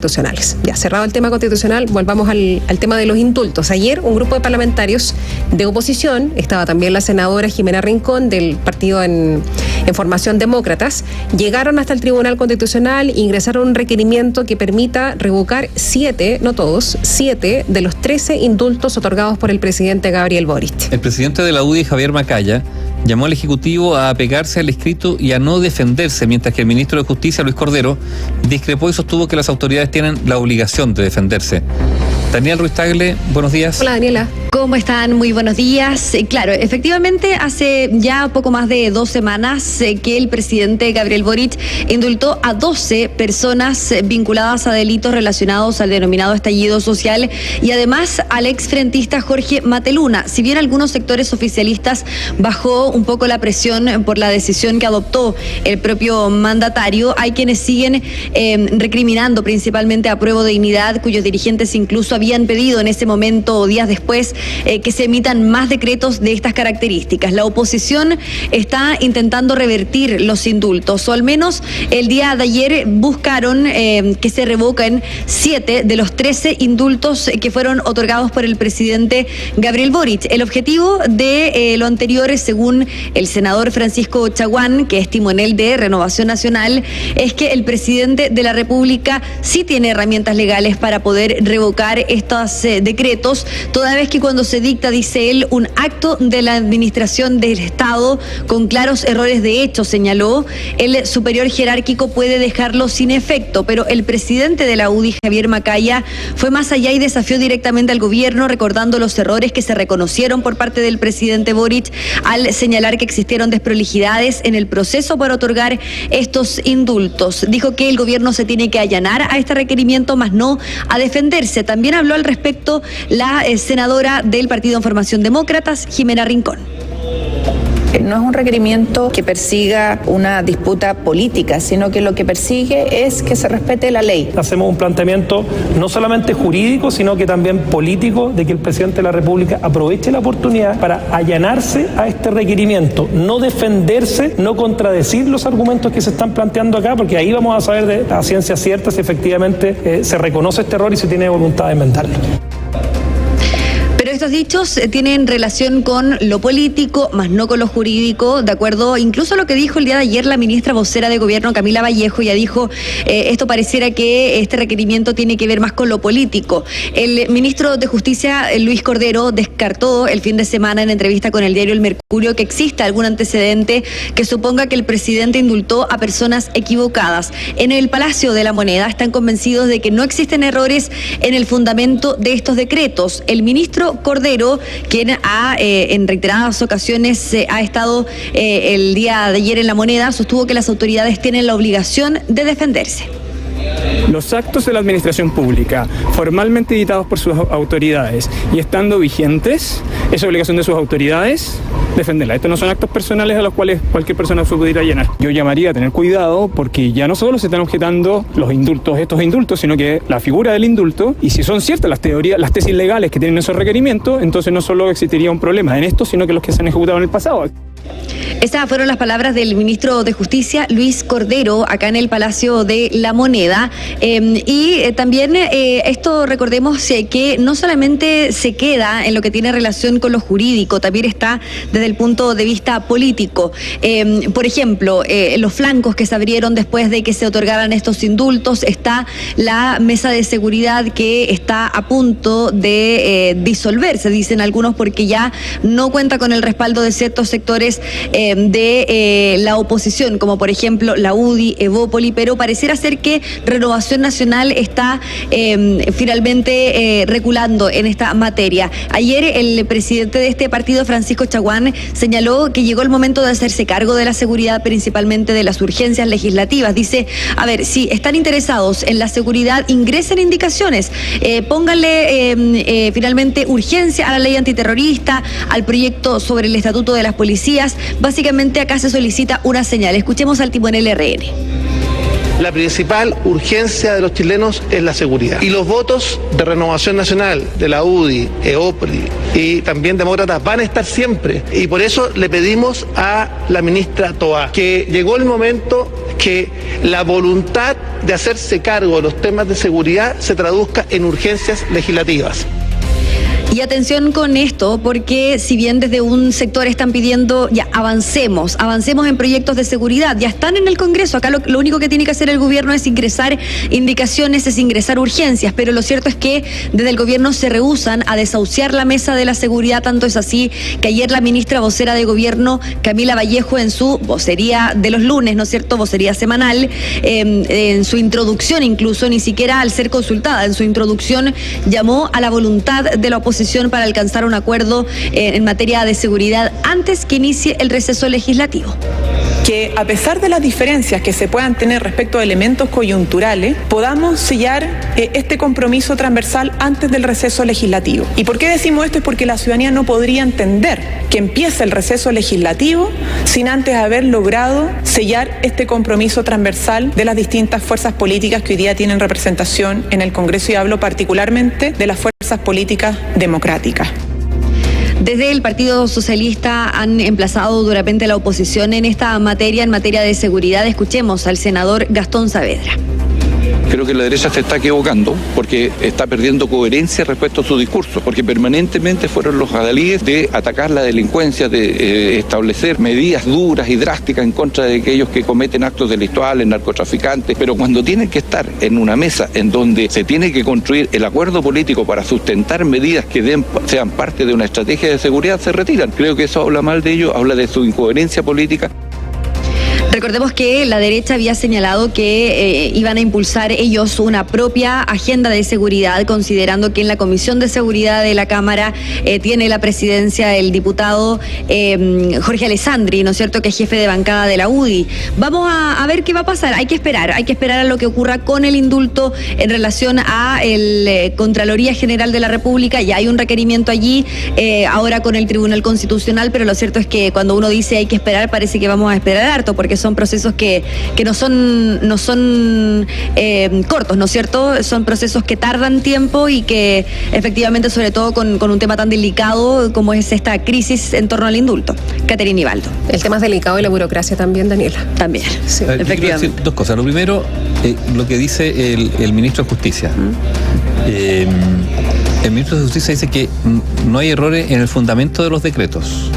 constitucionales. Ya cerrado el tema constitucional, volvamos al tema de los indultos. Ayer un grupo de parlamentarios de oposición, estaba también la senadora Jimena Rincón del partido en Formación Demócratas, llegaron hasta el Tribunal Constitucional e ingresaron un requerimiento que permita revocar 7, no todos, 7 de los 13 indultos otorgados por el presidente Gabriel Boric. El presidente de la UDI, Javier Macaya, llamó al Ejecutivo a apegarse al escrito y a no defenderse, mientras que el ministro de Justicia, Luis Cordero, discrepó y sostuvo que las autoridades tienen la obligación de defenderse. Daniel Ruiz Tagle, buenos días. Hola, Daniela. ¿Cómo están? Muy buenos días. Claro, efectivamente, hace ya poco más de 2 semanas que el presidente Gabriel Boric indultó a 12 personas vinculadas a delitos relacionados al denominado estallido social y además al exfrentista Jorge Mateluna. Si bien algunos sectores oficialistas bajó un poco la presión por la decisión que adoptó el propio mandatario, hay quienes siguen recriminando principalmente a Prueba de Dignidad, cuyos dirigentes incluso habían pedido en ese momento o días después que se emitan más decretos de estas características. La oposición está intentando revertir los indultos, o al menos el día de ayer buscaron que se revoquen 7 de los 13 indultos que fueron otorgados por el presidente Gabriel Boric. El objetivo de lo anterior, según el senador Francisco Chaguán, que es timonel de Renovación Nacional, es que el presidente de la República sí tiene herramientas legales para poder revocar estos decretos, toda vez que cuando se dicta, dice él, un acto de la administración del Estado con claros errores de hecho, señaló, el superior jerárquico puede dejarlo sin efecto, pero el presidente de la UDI, Javier Macaya, fue más allá y desafió directamente al gobierno, recordando los errores que se reconocieron por parte del presidente Boric al señalar que existieron desprolijidades en el proceso para otorgar estos indultos. Dijo que el gobierno se tiene que allanar a este requerimiento, más no a defenderse. También habló al respecto la senadora del Partido en Formación Demócratas, Jimena Rincón. No es un requerimiento que persiga una disputa política, sino que lo que persigue es que se respete la ley. Hacemos un planteamiento no solamente jurídico, sino que también político, de que el presidente de la República aproveche la oportunidad para allanarse a este requerimiento, no defenderse, no contradecir los argumentos que se están planteando acá, porque ahí vamos a saber de la ciencia cierta si efectivamente se reconoce este error y se tiene voluntad de enmendarlo. Pero estos dichos tienen relación con lo político, más no con lo jurídico, de acuerdo incluso a lo que dijo el día de ayer la ministra vocera de Gobierno, Camila Vallejo. Ya dijo, esto pareciera que este requerimiento tiene que ver más con lo político. El ministro de Justicia, Luis Cordero, descartó el fin de semana en entrevista con el diario El Mercurio que exista algún antecedente que suponga que el presidente indultó a personas equivocadas. En el Palacio de la Moneda están convencidos de que no existen errores en el fundamento de estos decretos. El ministro Cordero, quien en reiteradas ocasiones ha estado el día de ayer en La Moneda, sostuvo que las autoridades tienen la obligación de defenderse. Los actos de la administración pública, formalmente editados por sus autoridades y estando vigentes, es obligación de sus autoridades defenderla. Estos no son actos personales a los cuales cualquier persona se pudiera llenar. Yo llamaría a tener cuidado porque ya no solo se están objetando los indultos, estos indultos, sino que la figura del indulto, y si son ciertas las teorías, las tesis legales que tienen esos requerimientos, entonces no solo existiría un problema en esto, sino que los que se han ejecutado en el pasado. Estas fueron las palabras del ministro de Justicia, Luis Cordero, acá en el Palacio de la Moneda. También esto, recordemos que no solamente se queda en lo que tiene relación con lo jurídico, también está desde el punto de vista político. Por ejemplo, los flancos que se abrieron después de que se otorgaran estos indultos, está la mesa de seguridad que está a punto de disolverse, dicen algunos, porque ya no cuenta con el respaldo de ciertos sectores de la oposición, como por ejemplo la UDI, Evópoli, pero pareciera ser que Renovación Nacional está finalmente reculando en esta materia. Ayer el presidente de este partido, Francisco Chaguán, señaló que llegó el momento de hacerse cargo de la seguridad, principalmente de las urgencias legislativas. Dice, a ver, si están interesados en la seguridad, ingresen indicaciones, pónganle finalmente urgencia a la ley antiterrorista, al proyecto sobre el estatuto de las policías. Básicamente acá se solicita una señal. Escuchemos al timonel RN. La principal urgencia de los chilenos es la seguridad. Y los votos de Renovación Nacional, de la UDI, EOPRI y también demócratas van a estar siempre. Y por eso le pedimos a la ministra Toá que llegó el momento que la voluntad de hacerse cargo de los temas de seguridad se traduzca en urgencias legislativas. Y atención con esto, porque si bien desde un sector están pidiendo, ya avancemos en proyectos de seguridad, ya están en el Congreso, acá lo único que tiene que hacer el gobierno es ingresar indicaciones, es ingresar urgencias, pero lo cierto es que desde el gobierno se rehúsan a desahuciar la mesa de la seguridad, tanto es así que ayer la ministra vocera de gobierno, Camila Vallejo, en su vocería de los lunes, ¿no es cierto?, vocería semanal, en su introducción incluso, ni siquiera al ser consultada, en su introducción llamó a la voluntad de la oposición para alcanzar un acuerdo en materia de seguridad antes que inicie el receso legislativo. Que a pesar de las diferencias que se puedan tener respecto a elementos coyunturales, podamos sellar este compromiso transversal antes del receso legislativo. ¿Y por qué decimos esto? Es porque la ciudadanía no podría entender que empiece el receso legislativo sin antes haber logrado sellar este compromiso transversal de las distintas fuerzas políticas que hoy día tienen representación en el Congreso, y hablo particularmente de las fuerzas políticas democráticas. Desde el Partido Socialista han emplazado duramente a la oposición en esta materia, en materia de seguridad. Escuchemos al senador Gastón Saavedra. Creo que la derecha se está equivocando porque está perdiendo coherencia respecto a su discurso, porque permanentemente fueron los adalides de atacar la delincuencia, de establecer medidas duras y drásticas en contra de aquellos que cometen actos delictuales, narcotraficantes, pero cuando tienen que estar en una mesa en donde se tiene que construir el acuerdo político para sustentar medidas que sean parte de una estrategia de seguridad, se retiran. Creo que eso habla mal de ellos, habla de su incoherencia política. Recordemos que la derecha había señalado que iban a impulsar ellos una propia agenda de seguridad, considerando que en la Comisión de Seguridad de la Cámara tiene la presidencia el diputado Jorge Alessandri, ¿no es cierto?, que es jefe de bancada de la UDI. Vamos a ver qué va a pasar. Hay que esperar a lo que ocurra con el indulto en relación a el Contraloría General de la República. Ya hay un requerimiento allí, ahora con el Tribunal Constitucional, pero lo cierto es que cuando uno dice hay que esperar, parece que vamos a esperar harto, porque son procesos que no son cortos, ¿no es cierto? Son procesos que tardan tiempo y que efectivamente, sobre todo con un tema tan delicado como es esta crisis en torno al indulto. Caterina Ibaldo. El tema es delicado y la burocracia también, Daniela. También, sí, efectivamente. Quiero decir dos cosas. Lo primero, lo que dice el ministro de Justicia. El ministro de Justicia dice que no hay errores en el fundamento de los decretos,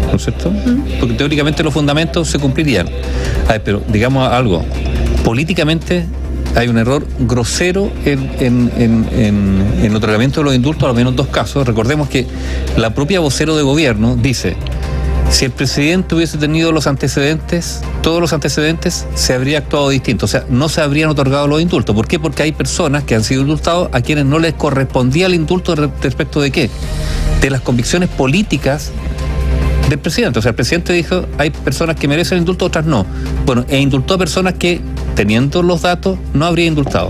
¿no es cierto? Porque teóricamente los fundamentos se cumplirían. A ver, pero digamos algo, políticamente hay un error grosero en el otorgamiento de los indultos, al menos dos casos. Recordemos que la propia vocero de gobierno dice: si el presidente hubiese tenido los antecedentes, todos los antecedentes, se habría actuado distinto. O sea, no se habrían otorgado los indultos. ¿Por qué? Porque hay personas que han sido indultados a quienes no les correspondía el indulto respecto de qué? De las convicciones políticas del presidente. O sea, el presidente dijo, hay personas que merecen indulto, otras no. Bueno, e indultó a personas que, teniendo los datos, no habría indultado.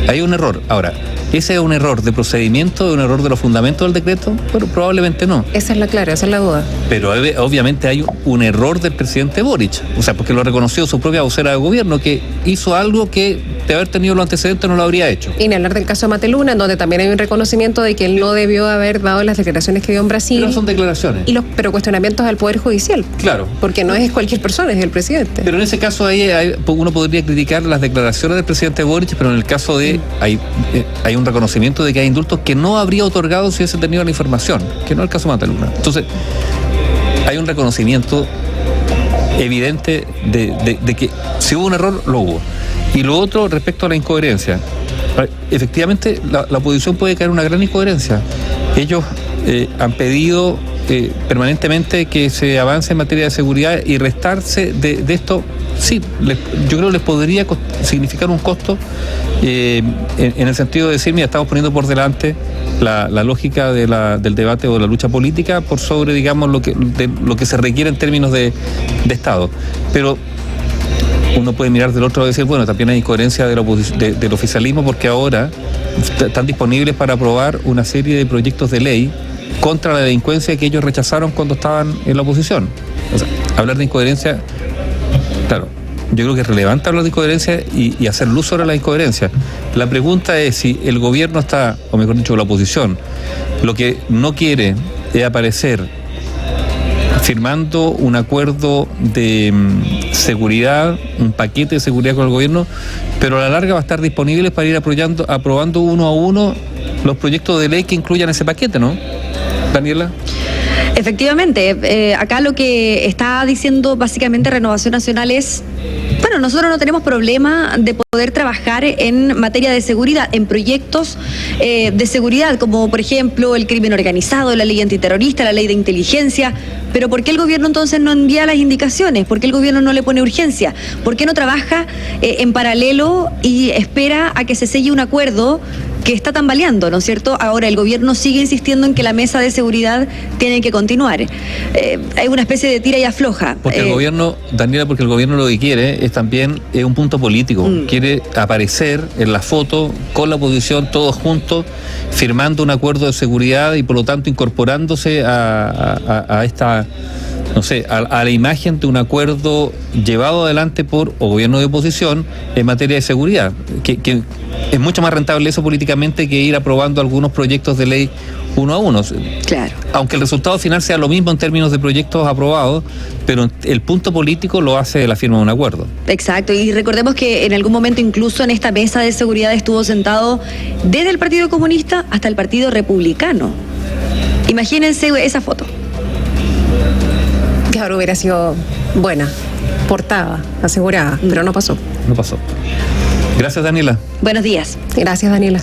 Hay un error. Ahora, ¿ese es un error de procedimiento, de un error de los fundamentos del decreto? Bueno, probablemente no. Esa es la clara, esa es la duda. Pero obviamente hay un error del presidente Boric. O sea, porque lo reconoció su propia vocera de gobierno, que hizo algo que, de haber tenido los antecedentes, no lo habría hecho. Y en hablar del caso de Mateluna, donde también hay un reconocimiento de que él no debió haber dado las declaraciones que dio en Brasil. Pero son declaraciones. Pero cuestionamientos al Poder Judicial. Claro. Porque no es cualquier persona, es el presidente. Pero en ese caso uno podría criticar las declaraciones del presidente Boric, pero en el caso de hay un reconocimiento de que hay indultos que no habría otorgado si hubiese tenido la información, que no es el caso de Mateluna. Entonces, hay un reconocimiento evidente de que si hubo un error, lo hubo. Y lo otro, respecto a la incoherencia. Efectivamente, la oposición puede caer en una gran incoherencia. Ellos han pedido permanentemente que se avance en materia de seguridad, y restarse de esto, sí, yo creo que les podría significar un costo en el sentido de decir, mira, estamos poniendo por delante la lógica del debate o de la lucha política por sobre, digamos, lo que se requiere en términos de Estado. Pero uno puede mirar del otro lado y decir, bueno, también hay incoherencia del oficialismo, porque ahora están disponibles para aprobar una serie de proyectos de ley contra la delincuencia que ellos rechazaron cuando estaban en la oposición. O sea, hablar de incoherencia, claro, yo creo que es relevante hablar de incoherencia y hacer luz sobre la incoherencia. La pregunta es si el gobierno está, o mejor dicho, la oposición, lo que no quiere es aparecer firmando un acuerdo de seguridad, un paquete de seguridad con el gobierno, pero a la larga va a estar disponible para ir aprobando uno a uno los proyectos de ley que incluyan ese paquete, ¿no? Daniela. Efectivamente, acá lo que está diciendo básicamente Renovación Nacional es, bueno, nosotros no tenemos problema de poder trabajar en materia de seguridad, en proyectos de seguridad, como por ejemplo el crimen organizado, la ley antiterrorista, la ley de inteligencia, pero ¿por qué el gobierno entonces no envía las indicaciones? ¿Por qué el gobierno no le pone urgencia? ¿Por qué no trabaja en paralelo y espera a que se selle un acuerdo que está tambaleando, ¿no es cierto? Ahora el gobierno sigue insistiendo en que la mesa de seguridad tiene que continuar. Hay una especie de tira y afloja. Porque el gobierno, Daniela, porque el gobierno lo que quiere es también un punto político. Quiere aparecer en la foto con la oposición, todos juntos, firmando un acuerdo de seguridad y por lo tanto incorporándose a esta, no sé, a la imagen de un acuerdo llevado adelante por o gobierno de oposición en materia de seguridad, que es mucho más rentable eso políticamente que ir aprobando algunos proyectos de ley uno a uno. Claro. Aunque el resultado final sea lo mismo en términos de proyectos aprobados, pero el punto político lo hace la firma de un acuerdo. Exacto, y recordemos que en algún momento incluso en esta mesa de seguridad estuvo sentado desde el Partido Comunista hasta el Partido Republicano. Imagínense esa foto. Claro, hubiera sido buena, portada, asegurada, pero no pasó. No pasó. Gracias, Daniela. Buenos días. Gracias, Daniela.